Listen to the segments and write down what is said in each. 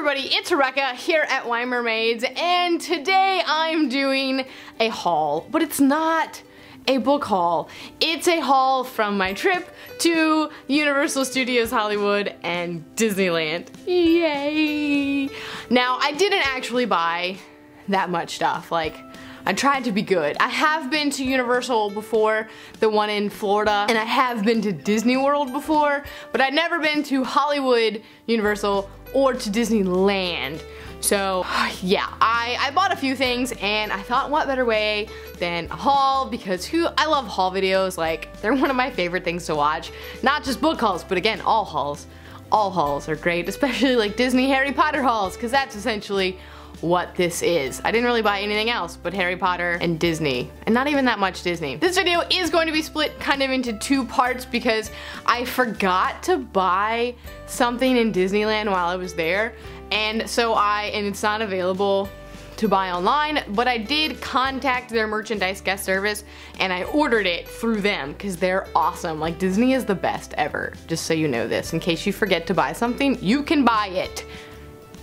everybody, it's Rebecca here at Y Mermaids, and today I'm doing a haul, but it's not a book haul. It's a haul from my trip to Universal Studios Hollywood and Disneyland. Yay! Now, I didn't actually buy that much stuff. Like, I tried to be good. I have been to Universal before, the one in Florida, and I have been to Disney World before, but I'd never been to Hollywood, Universal, or to Disneyland. So yeah, I bought a few things and I thought what better way than a haul, because I love haul videos. Like, they're one of my favorite things to watch. Not just book hauls, but again, all hauls. All hauls are great, especially like Disney Harry Potter hauls, because that's essentially what this is. I didn't really buy anything else but Harry Potter and Disney, and not even that much Disney. This video is going to be split kind of into two parts because I forgot to buy something in Disneyland while I was there, and it's not available to buy online, but I did contact their merchandise guest service and I ordered it through them because they're awesome. Like, Disney is the best ever, just so you know this. In case you forget to buy something, you can buy it.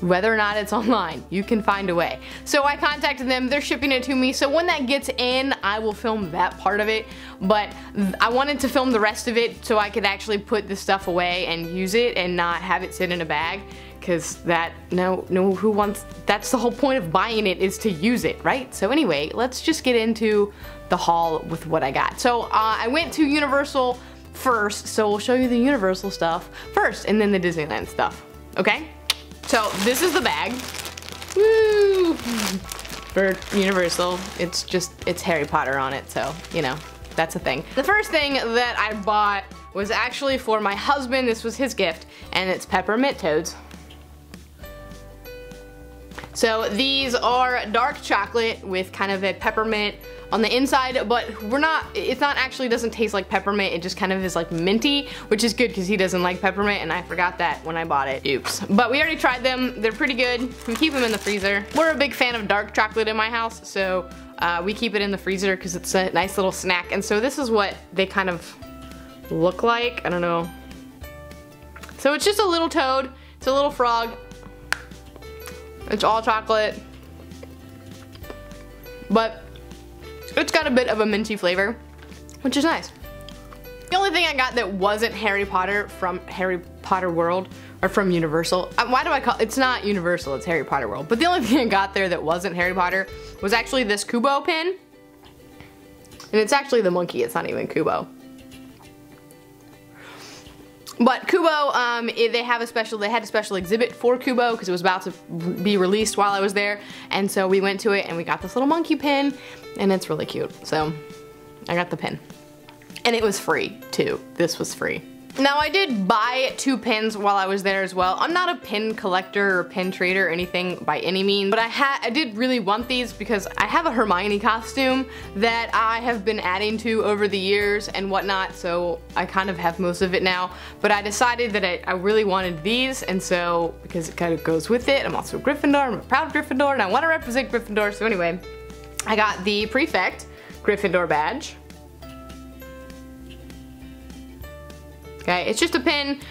Whether or not it's online, you can find a way. So I contacted them, they're shipping it to me, so when that gets in, I will film that part of it, but I wanted to film the rest of it so I could actually put the stuff away and use it and not have it sit in a bag, because that's the whole point of buying it, is to use it, right? So anyway, let's just get into the haul with what I got. So I went to Universal first, so we'll show you the Universal stuff first and then the Disneyland stuff, okay? So this is the bag. Woo! For Universal. It's Harry Potter on it, so, you know, that's a thing. The first thing that I bought was actually for my husband. This was his gift, and it's peppermint toads. So these are dark chocolate with kind of a peppermint on the inside, but doesn't taste like peppermint, it just kind of is like minty, which is good because he doesn't like peppermint, and I forgot that when I bought it. Oops. But we already tried them, they're pretty good. We keep them in the freezer. We're a big fan of dark chocolate in my house, so we keep it in the freezer because it's a nice little snack. And so this is what they kind of look like. I don't know. So it's just a little toad, it's a little frog. It's all chocolate, but it's got a bit of a minty flavor, which is nice. The only thing I got that wasn't Harry Potter from Harry Potter World, or from Universal, why do I call it's not Universal, it's Harry Potter World, but the only thing I got there that wasn't Harry Potter was actually this Kubo pin, and it's actually the monkey, it's not even Kubo. But Kubo, they had a special exhibit for Kubo because it was about to be released while I was there, and so we went to it and we got this little monkey pin, and it's really cute. So I got the pin, and it was free too. This was free. Now, I did buy 2 pins while I was there as well. I'm not a pin collector or pin trader or anything by any means, but I did really want these because I have a Hermione costume that I have been adding to over the years and whatnot, so I kind of have most of it now. But I decided that I really wanted these, and so, because it kind of goes with it, I'm also a Gryffindor, I'm a proud Gryffindor, and I want to represent Gryffindor, so anyway, I got the Prefect Gryffindor badge. Okay, it's just a pin.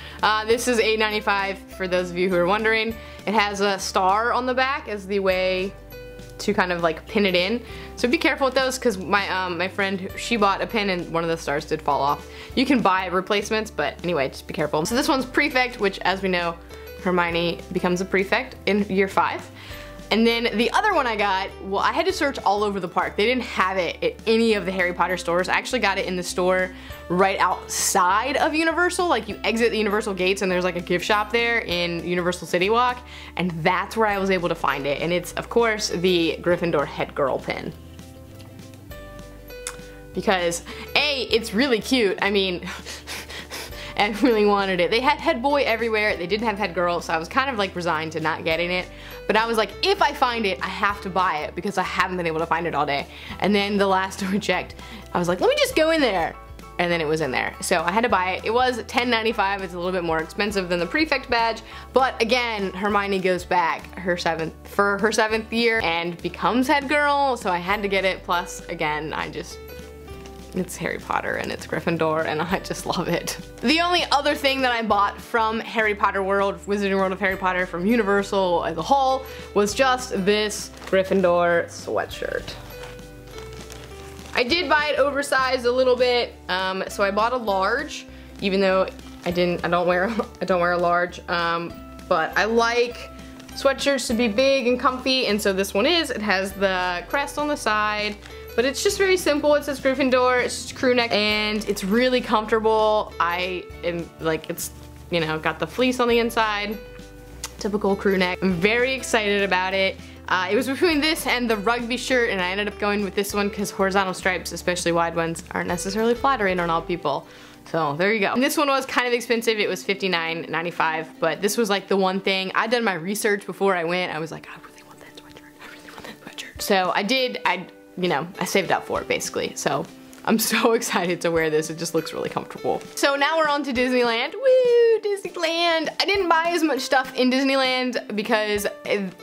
This is $8.95 for those of you who are wondering. It has a star on the back as the way to kind of like pin it in. So be careful with those, because my friend, she bought a pin and one of the stars did fall off. You can buy replacements, but anyway, just be careful. So this one's Prefect, which, as we know, Hermione becomes a prefect in year 5. And then the other one I got, well, I had to search all over the park. They didn't have it at any of the Harry Potter stores. I actually got it in the store right outside of Universal. Like, you exit the Universal gates and there's like a gift shop there in Universal City Walk, and that's where I was able to find it. And it's, of course, the Gryffindor head girl pin. Because, A, it's really cute. I mean, I really wanted it. They had head boy everywhere, they didn't have head girl, so I was kind of like resigned to not getting it. But I was like, if I find it, I have to buy it because I haven't been able to find it all day. And then the last time we checked, I was like, let me just go in there. And then it was in there. So I had to buy it. It was $10.95, it's a little bit more expensive than the Prefect badge. But again, Hermione goes back for her 7th year and becomes head girl, so I had to get it. Plus, again, it's Harry Potter and it's Gryffindor and I just love it. The only other thing that I bought from Harry Potter World, Wizarding World of Harry Potter from Universal as a whole was just this Gryffindor sweatshirt. I did buy it oversized a little bit, so I bought a large, even though I don't wear a large, but I like sweatshirts to be big and comfy, and so this one is. It has the crest on the side, but it's just very simple. It says Gryffindor, it's just crew neck, and it's really comfortable. I am like, it's, you know, got the fleece on the inside, typical crew neck. I'm very excited about it. It was between this and the rugby shirt, and I ended up going with this one because horizontal stripes, especially wide ones, aren't necessarily flattering on all people. So there you go. And this one was kind of expensive. It was $59.95, but this was like the one thing. I'd done my research before I went. I was like, I really want that sweatshirt. I really want that sweatshirt. So I saved up for it basically. So I'm so excited to wear this. It just looks really comfortable. So now we're on to Disneyland. Woo, Disneyland. I didn't buy as much stuff in Disneyland because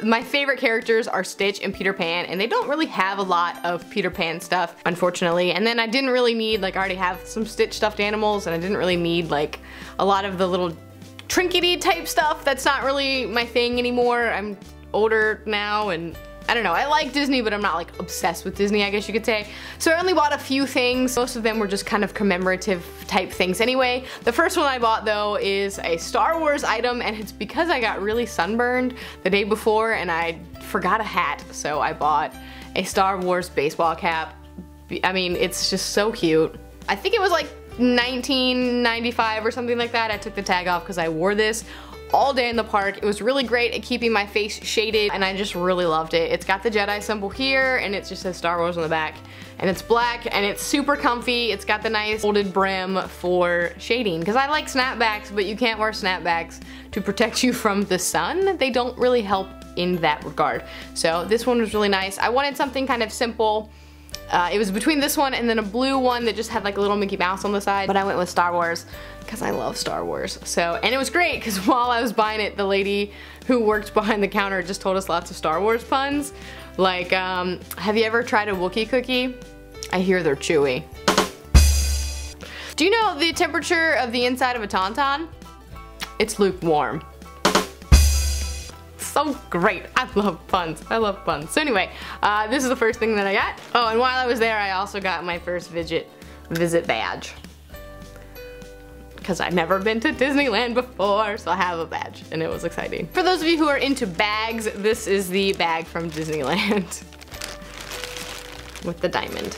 my favorite characters are Stitch and Peter Pan, and they don't really have a lot of Peter Pan stuff, unfortunately. And then I didn't really need, like, I already have some Stitch stuffed animals, and I didn't really need, like, a lot of the little trinkety type stuff. That's not really my thing anymore. I'm older now, and I don't know, I like Disney, but I'm not like obsessed with Disney, I guess you could say. So I only bought a few things. Most of them were just kind of commemorative type things anyway. The first one I bought though is a Star Wars item, and it's because I got really sunburned the day before and I forgot a hat. So I bought a Star Wars baseball cap. I mean, it's just so cute. I think it was like $19.95 or something like that. I took the tag off because I wore this all day in the park. It was really great at keeping my face shaded, and I just really loved it. It's got the Jedi symbol here, and it just says Star Wars on the back, and it's black, and it's super comfy. It's got the nice folded brim for shading, because I like snapbacks, but you can't wear snapbacks to protect you from the sun. They don't really help in that regard. So this one was really nice. I wanted something kind of simple. It was between this one and then a blue one that just had like a little Mickey Mouse on the side, but I went with Star Wars because I love Star Wars. So, and it was great because while I was buying it, the lady who worked behind the counter just told us lots of Star Wars puns. Like, have you ever tried a Wookiee cookie? I hear they're chewy. Do you know the temperature of the inside of a Tauntaun? It's lukewarm. So great. I love puns. I love puns. So anyway, this is the first thing that I got. Oh, and while I was there, I also got my first visit badge. Because I've never been to Disneyland before, so I have a badge, and it was exciting. For those of you who are into bags, this is the bag from Disneyland with the diamond.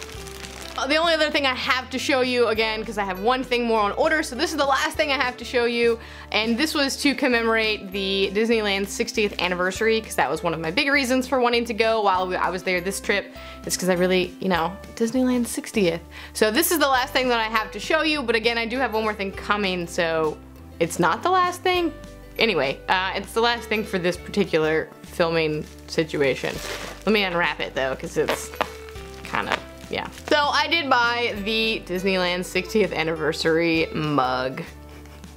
The only other thing I have to show you, again, because I have one thing more on order, so this is the last thing I have to show you, and this was to commemorate the Disneyland 60th anniversary, because that was one of my big reasons for wanting to go while I was there this trip. It's because I really, you know, Disneyland 60th. So this is the last thing that I have to show you, but again, I do have one more thing coming, so it's not the last thing. Anyway, it's the last thing for this particular filming situation. Let me unwrap it though, because it's kind of, yeah. So I did buy the Disneyland 60th anniversary mug.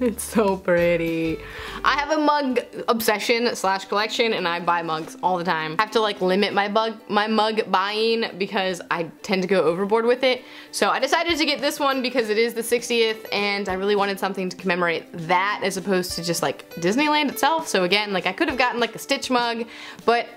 It's so pretty. I have a mug obsession slash collection, and I buy mugs all the time. I have to like limit my mug buying because I tend to go overboard with it. So I decided to get this one because it is the 60th, and I really wanted something to commemorate that as opposed to just like Disneyland itself. So again, like I could have gotten like a Stitch mug, but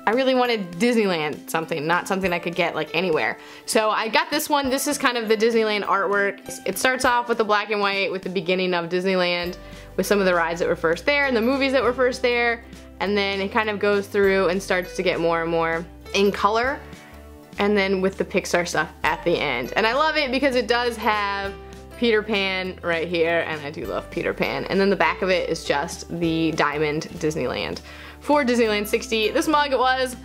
I really wanted Disneyland something, not something I could get like anywhere. So I got this one. This is kind of the Disneyland artwork. It starts off with the black and white with the beginning of Disneyland with some of the rides that were first there and the movies that were first there. And then it kind of goes through and starts to get more and more in color. And then with the Pixar stuff at the end. And I love it because it does have Peter Pan right here, and I do love Peter Pan. And then the back of it is just the Diamond Disneyland for Disneyland 60. This mug was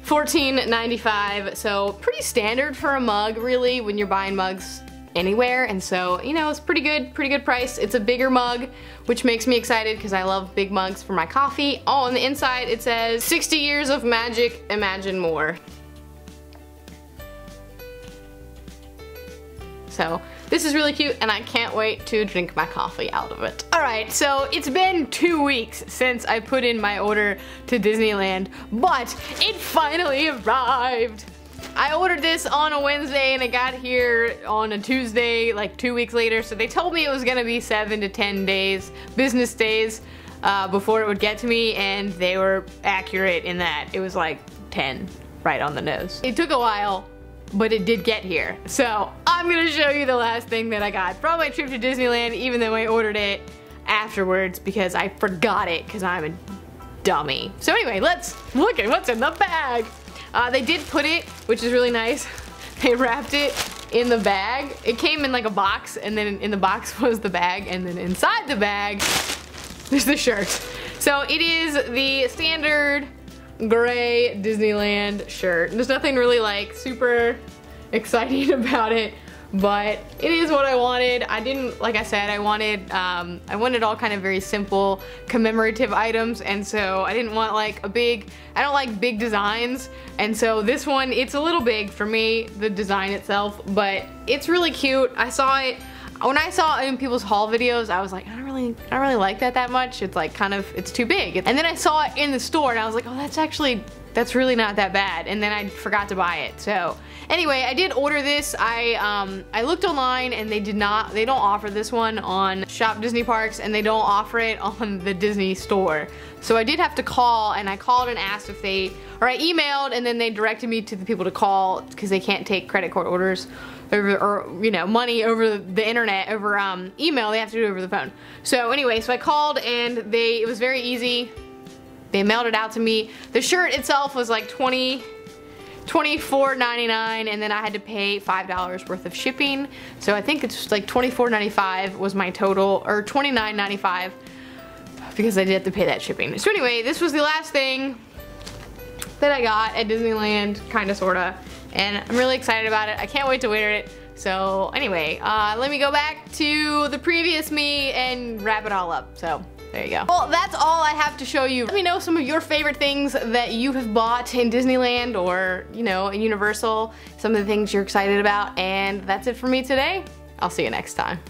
$14.95, so pretty standard for a mug really when you're buying mugs anywhere, and so, you know, it's pretty good price. It's a bigger mug, which makes me excited because I love big mugs for my coffee. Oh, on the inside it says 60 years of magic, imagine more. So this is really cute, and I can't wait to drink my coffee out of it. Alright, so it's been 2 weeks since I put in my order to Disneyland, but it finally arrived. I ordered this on a Wednesday and it got here on a Tuesday, like 2 weeks later. So they told me it was gonna be 7 to 10 days, business days, before it would get to me, and they were accurate in that. It was like 10, right on the nose. It took a while, but it did get here. So I'm gonna show you the last thing that I got from my trip to Disneyland, even though I ordered it afterwards because I forgot it because I'm a dummy. So anyway, let's look at what's in the bag. They did put it, which is really nice. They wrapped it in the bag. It came in like a box, and then in the box was the bag, and then inside the bag, there's the shirt. So it is the standard gray Disneyland shirt. There's nothing really like super exciting about it, but it is what I wanted. I didn't, like I said, I wanted all kind of very simple commemorative items, and so I didn't want like I don't like big designs, and so this one, it's a little big for me, the design itself, but it's really cute. I saw it, when I saw it in people's haul videos, I was like, I don't really like that much. It's like it's too big. And then I saw it in the store and I was like, oh, that's really not that bad. And then I forgot to buy it. So anyway, I did order this. I looked online and they don't offer this one on Shop Disney Parks, and they don't offer it on the Disney store. So I did have to call, and I called and asked if I emailed, and then they directed me to the people to call because they can't take credit card orders or you know, money over the internet, over email. They have to do it over the phone. So anyway, so I called, and it was very easy. They mailed it out to me. The shirt itself was like $24.99, and then I had to pay $5 worth of shipping. So I think it's like $24.95 was my total, or $29.95, because I did have to pay that shipping. So anyway, this was the last thing that I got at Disneyland, kinda sorta, and I'm really excited about it. I can't wait to wear it. So anyway, let me go back to the previous me and wrap it all up. So there you go. Well, that's all I have to show you. Let me know some of your favorite things that you have bought in Disneyland, or, you know, in Universal, some of the things you're excited about, and that's it for me today. I'll see you next time.